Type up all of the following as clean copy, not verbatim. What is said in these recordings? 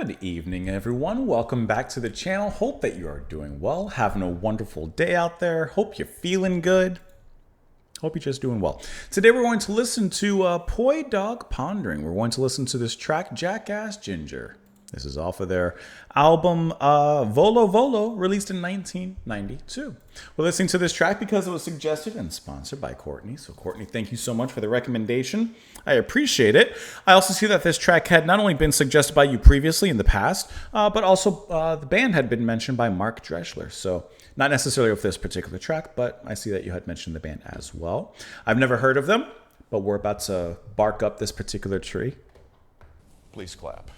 Good evening, everyone. Welcome back to the channel. Hope that you are doing well, having a wonderful day out there. Hope you're feeling good. Hope you're just doing well. Today we're going to listen to Pondering. We're going to listen to this track, Jackass Ginger. This is off of their album Volo Volo, released in 1992. We're listening to this track because it was suggested and sponsored by Courtney. So Courtney, thank you so much for the recommendation. I appreciate it. I also see that this track had not only been suggested by you previously in the past, but also the band had been mentioned by Mark Dreschler. So not necessarily with this particular track, but I see that you had mentioned the band as well. I've never heard of them, but we're about to bark up this particular tree. Please clap.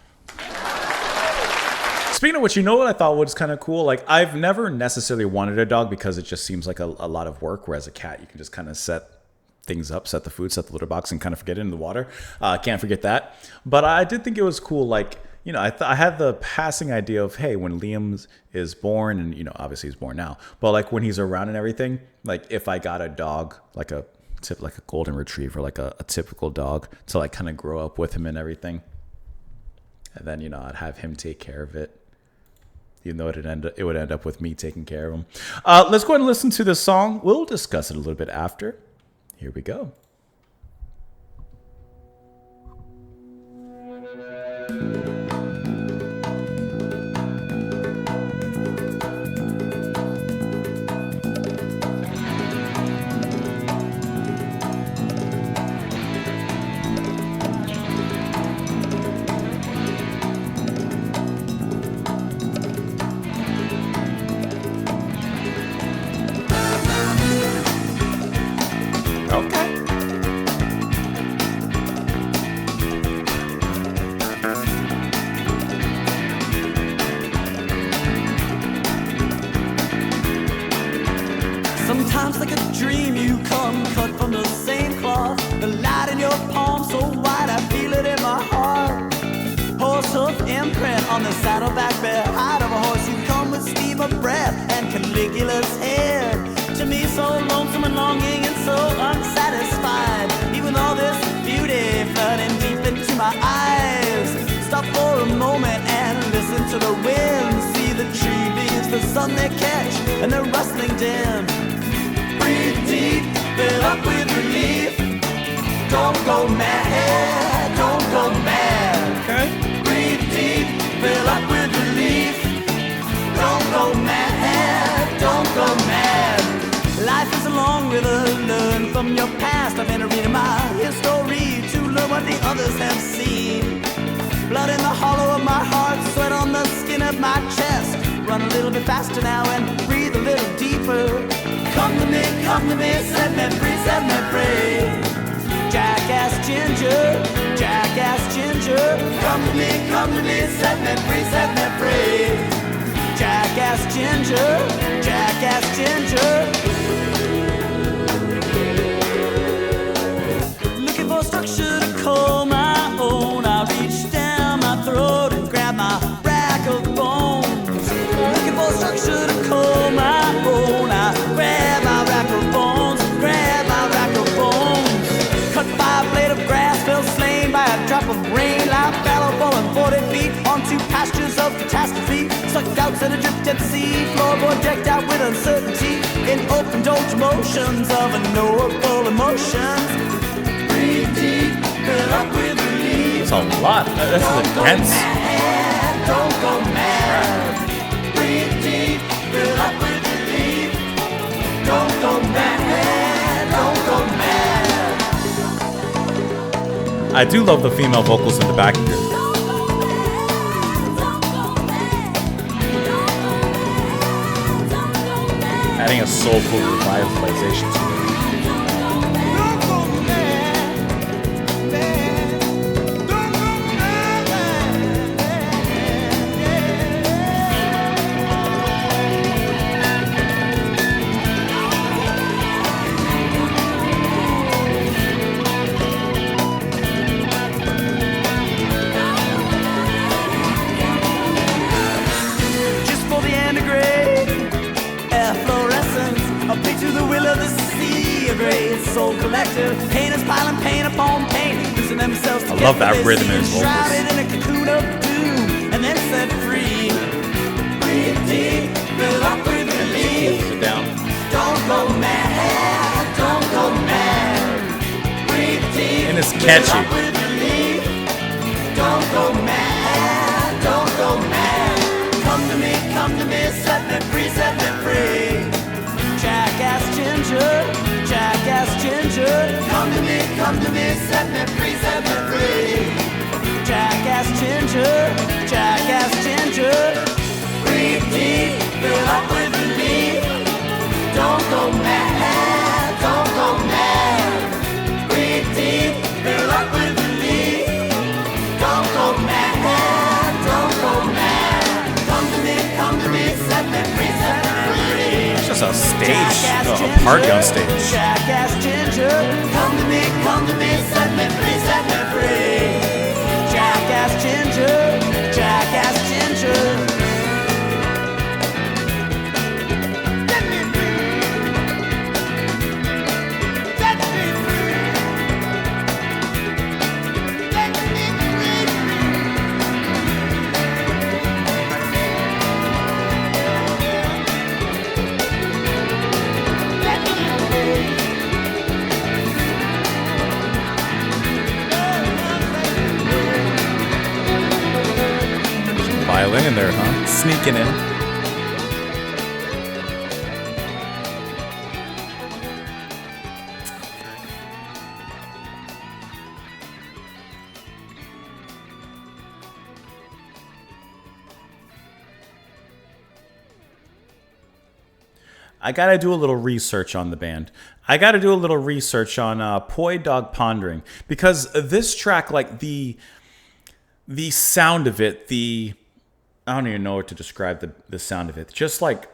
Speaking of which, you know what I thought was kind of cool? Like, I've never necessarily wanted a dog because it just seems like a lot of work, whereas a cat, you can just kind of set things up, set the food, set the litter box, and kind of forget it in the water. Can't forget that. But I did think it was cool, like, you know, I had the passing idea of, hey, when Liam is born, and, you know, obviously he's born now, but, like, when he's around and everything, like, if I got a dog, like a golden retriever, like a typical dog, to, like, kind of grow up with him and everything. And then, you know, I'd have him take care of it. Even though it would end up with me taking care of him. Let's go ahead and listen to this song. We'll discuss it a little bit after. Here we go. Sometimes like a dream you come cut from the same cloth. The light in your palm so white I feel it in my heart. Horse hoof imprint on the saddleback bed. Hide of a horse, you come with steam of breath and Caligula's hair. To me so lonesome and longing and so unsatisfied. Even all this beauty flooding deep into my eyes. Stop for a moment and listen to the wind. See the tree leaves, the sun they catch and the rustling dim. Breathe deep, fill up with relief. Don't go mad, don't go mad. Okay. Breathe deep, fill up with relief. Don't go mad, don't go mad. Life is a long river, learn from your past. I've been reading my history to learn what the others have seen. Blood in the hollow of my heart, sweat on the skin of my chest. Run a little bit faster now and breathe a little deeper. Come to me, set me free, set me free. Jackass Ginger, Jackass Ginger. Come to me, set me free, set me free. Jackass Ginger, Jackass Ginger. Looking for structure to call my own. I reach down my throat and grab my rack of bones. Looking for structure to call my own. I grab my rack of bones, grab my rack of bones. Cut by a blade of grass, fell slain by a drop of rain. Life fallow falling 40 feet onto pastures of catastrophe. Sucked out to the drift at sea, floorboard decked out with uncertainty. In open indulge motions of unknowable emotions. Breathe deep, fill up with relief. That's a lot. This is intense. Don't go mad. Breathe deep, fill up with relief. Don't go mad, don't go mad. I do love the female vocals in the back here. Adding a soulful revitalization to it. Soul collective, painters piling paint upon paint, losing themselves together. I love that rhythm in his vocals. Shrouded in a cocoon of doom, and then catchy. Don't go mad, don't go mad. Come to me, set me free, set me free. Jackass Ginger. Come to me, set me free, set me free. Jackass Ginger. Breathe deep, fill up with relief. Don't go mad, don't go mad. Breathe deep, fill up with relief. Don't go mad, don't go mad. Come to me, set me free, set me free. It's just a stage, a party on stage. Jackass Ginger, come to me, set me free, set me free. Jackass Ginger, Jackass Ginger. Let me free. Let me free. Let me free. Let me free. Violin in there, huh? Sneaking in. I gotta do a little research on the band. I gotta do a little research on Pondering, because this track, like the sound of it, I don't even know what to describe the sound of it. Just like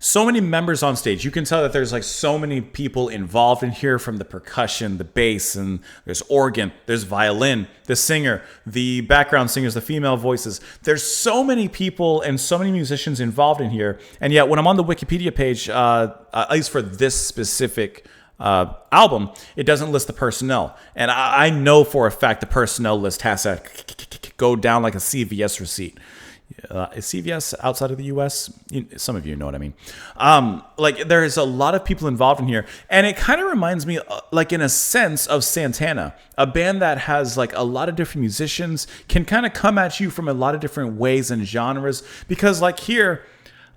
so many members on stage. You can tell that there's like so many people involved in here, from the percussion, the bass, and there's organ, there's violin, the singer, the background singers, the female voices. There's so many people and so many musicians involved in here. And yet when I'm on the Wikipedia page, at least for this specific album, it doesn't list the personnel. And I know for a fact the personnel list has to go down like a CVS receipt. Is CVS outside of the U.S.? Some of you know what I mean. Like, there's a lot of people involved in here, and it kind of reminds me, like in a sense, of Santana, a band that has like a lot of different musicians, can kind of come at you from a lot of different ways and genres. Because like here,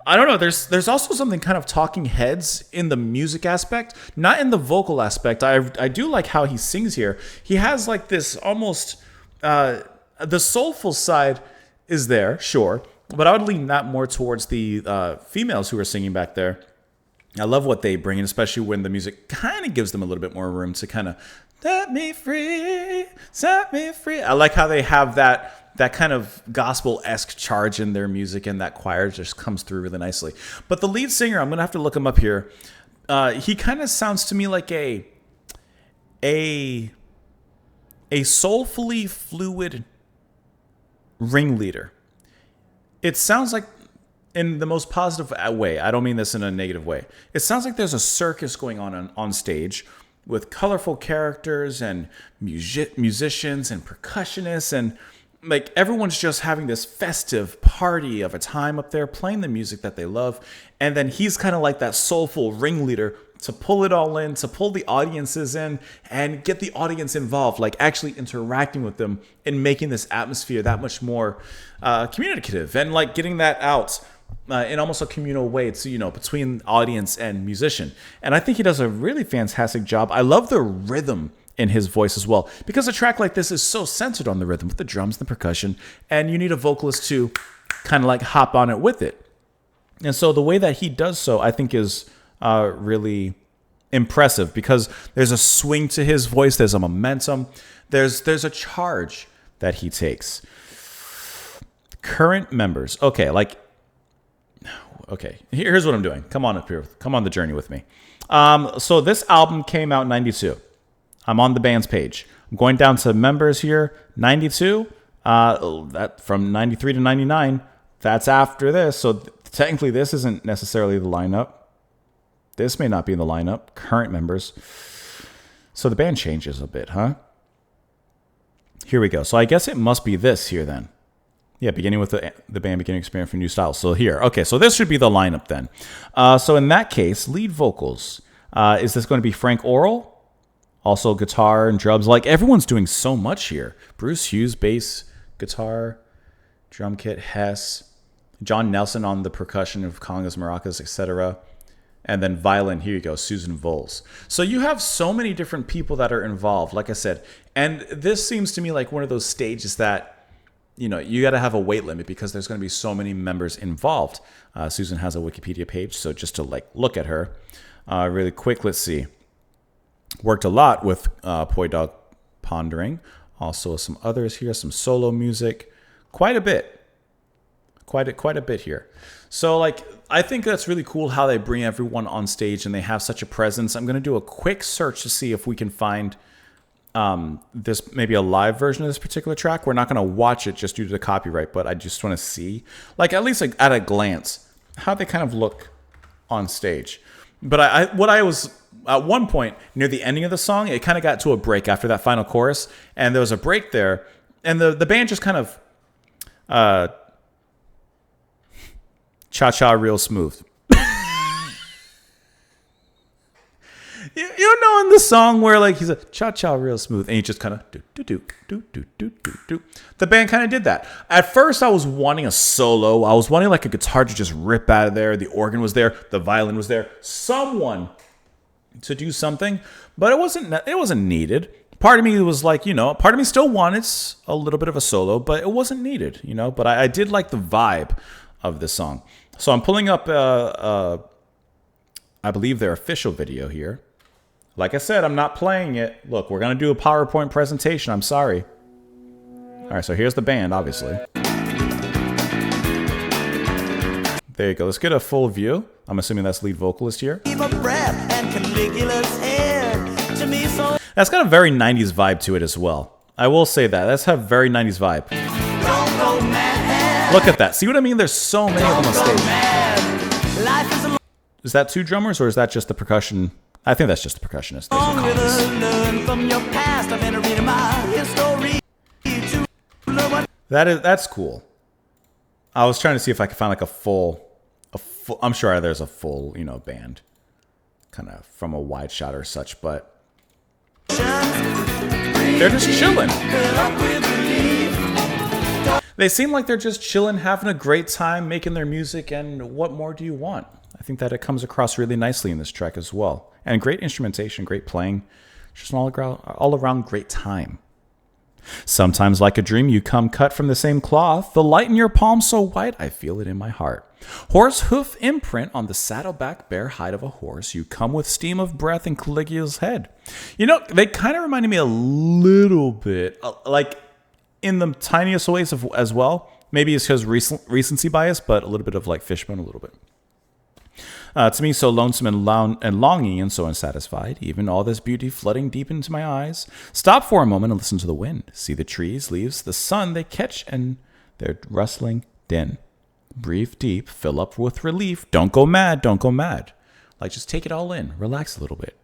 I don't know, there's also something kind of Talking Heads in the music aspect, not in the vocal aspect. I do like how he sings here. He has like this almost the soulful side is there, sure, but I would lean that more towards the females who are singing back there. I love what they bring in, especially when the music kind of gives them a little bit more room to kind of set me free, set me free. I like how they have that kind of gospel-esque charge in their music, and that choir just comes through really nicely. But the lead singer, I'm gonna have to look him up here. He kind of sounds to me like a soulfully fluid ringleader. It sounds like, in the most positive way, I don't mean this in a negative way, it sounds like there's a circus going on stage with colorful characters and musicians and percussionists, and like everyone's just having this festive party of a time up there playing the music that they love. And then he's kind of like that soulful ringleader to pull it all in, to pull the audiences in and get the audience involved, like actually interacting with them and making this atmosphere that much more communicative, and like getting that out in almost a communal way to, between audience and musician. And I think he does a really fantastic job. I love the rhythm in his voice as well, because a track like this is so centered on the rhythm with the drums and the percussion, and you need a vocalist to kind of like hop on it with it. And so the way that he does so, I think, is really impressive, because there's a swing to his voice, there's a momentum, there's a charge that he takes. Current members. Okay, here's what I'm doing. Come on up here. Come on the journey with me. So this album came out in 92. I'm on the band's page. I'm going down to members here. 92. That from 93 to 99. That's after this. So technically, this isn't necessarily the lineup. This may not be in the lineup. Current members. So the band changes a bit, huh? Here we go. So I guess it must be this here then. Yeah, beginning with the band beginning experience for new styles. So here. Okay, so this should be the lineup then. So in that case, lead vocals. Is this going to be Frank Oral Also guitar and drums. Like everyone's doing so much here. Bruce Hughes, bass, guitar, drum kit, Hess. John Nelson on the percussion of congas, maracas, etc. And then violin, here you go, Susan Voles. So you have so many different people that are involved, like I said. And this seems to me like one of those stages that, you know, you got to have a weight limit because there's going to be so many members involved. Susan has a Wikipedia page, so just to like look at her really quick, let's see. Worked a lot with Poi Dog Pondering. Also some others here, some solo music. Quite a bit. Quite a bit here. So like, I think that's really cool how they bring everyone on stage and they have such a presence. I'm going to do a quick search to see if we can find this, maybe a live version of this particular track. We're not going to watch it just due to the copyright, but I just want to see, like, at least like, at a glance, how they kind of look on stage. But what I was, at one point, near the ending of the song, it kind of got to a break after that final chorus, and there was a break there, and the band just kind of cha-cha real smooth. You know, in the song where like he's a cha-cha real smooth, and he just kind of do. The band kind of did that. At first, I was wanting a solo. I was wanting like a guitar to just rip out of there. The organ was there, the violin was there, someone to do something, but it wasn't needed. Part of me was like, you know, part of me still wanted a little bit of a solo, but it wasn't needed, you know. But I did like the vibe of this song. So I'm pulling up, I believe, their official video here. Like I said, I'm not playing it. Look, we're going to do a PowerPoint presentation. I'm sorry. All right, so here's the band, obviously. There you go. Let's get a full view. I'm assuming that's lead vocalist here. That's got a very 90s vibe to it as well. I will say that. That's a very 90s vibe. Look at that. See what I mean? There's so many of them on stage. Is that two drummers or is that just the percussion? I think that's just the percussionist. That's cool. I was trying to see if I could find like a full. I'm sure there's a full, you know, band, kind of from a wide shot or such, but they're just chilling. They seem like they're just chilling, having a great time, making their music, and what more do you want? I think that it comes across really nicely in this track as well. And great instrumentation, great playing, just an all around great time. Sometimes like a dream you come cut from the same cloth, the light in your palm so white I feel it in my heart. Horse hoof imprint on the saddleback bare hide of a horse, you come with steam of breath in Caligula's head. You know, they kind of reminded me a little bit, like in the tiniest ways as well. Maybe it's because recency bias, but a little bit of like Fishbone, a little bit. To me, so lonesome and longing and so unsatisfied, even all this beauty flooding deep into my eyes. Stop for a moment and listen to the wind. See the trees, leaves, the sun they catch and their rustling din. Breathe deep, fill up with relief. Don't go mad, don't go mad. Like, just take it all in. Relax a little bit.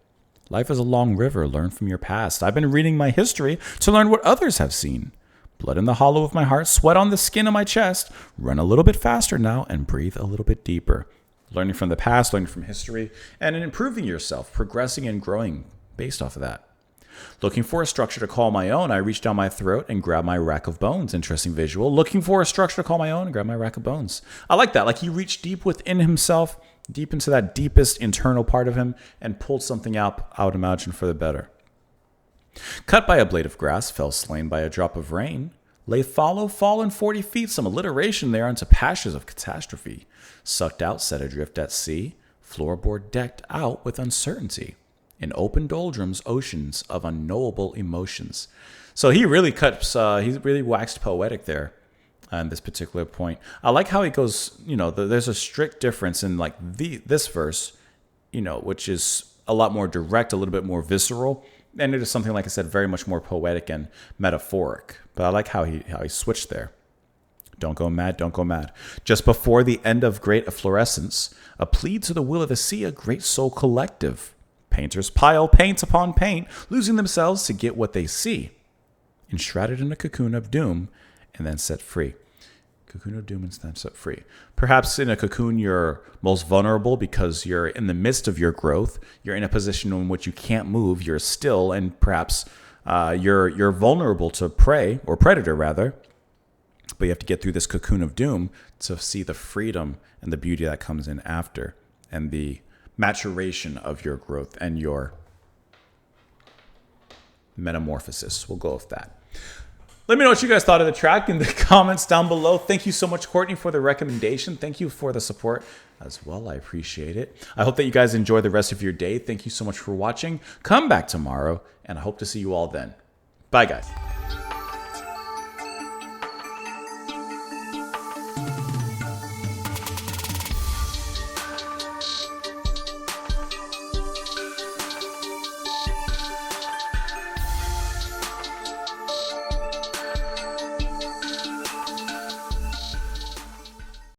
Life is a long river. Learn from your past. I've been reading my history to learn what others have seen. Blood in the hollow of my heart, sweat on the skin of my chest. Run a little bit faster now and breathe a little bit deeper. Learning from the past, learning from history, and improving yourself, progressing and growing based off of that. Looking for a structure to call my own, I reached down my throat and grabbed my rack of bones. Interesting visual. Looking for a structure to call my own and grab my rack of bones. I like that. Like he reached deep within himself, deep into that deepest internal part of him, and pulled something out, I would imagine, for the better. Cut by a blade of grass, fell slain by a drop of rain. Lay fallen 40 feet, some alliteration there onto pastures of catastrophe. Sucked out, set adrift at sea, floorboard decked out with uncertainty. In open doldrums, oceans of unknowable emotions. So he really he really waxed poetic there on this particular point. I like how he goes, you know, there's a strict difference in like this verse, you know, which is a lot more direct, a little bit more visceral. And it is something, like I said, very much more poetic and metaphoric. But I like how he switched there. Don't go mad, don't go mad. Just before the end of great efflorescence, a plea to the will of the sea, a great soul collective. Painters pile paint upon paint, losing themselves to get what they see. Enshrouded in a cocoon of doom, and then set free. Cocoon of doom and snatched up free. Perhaps in a cocoon you're most vulnerable because you're in the midst of your growth. You're in a position in which you can't move. You're still, and perhaps you're vulnerable to prey, or predator rather. But you have to get through this cocoon of doom to see the freedom and the beauty that comes in after, and the maturation of your growth and your metamorphosis. We'll go with that. Let me know what you guys thought of the track in the comments down below. Thank you so much, Courtney, for the recommendation. Thank you for the support as well. I appreciate it. I hope that you guys enjoy the rest of your day. Thank you so much for watching. Come back tomorrow, and I hope to see you all then. Bye, guys.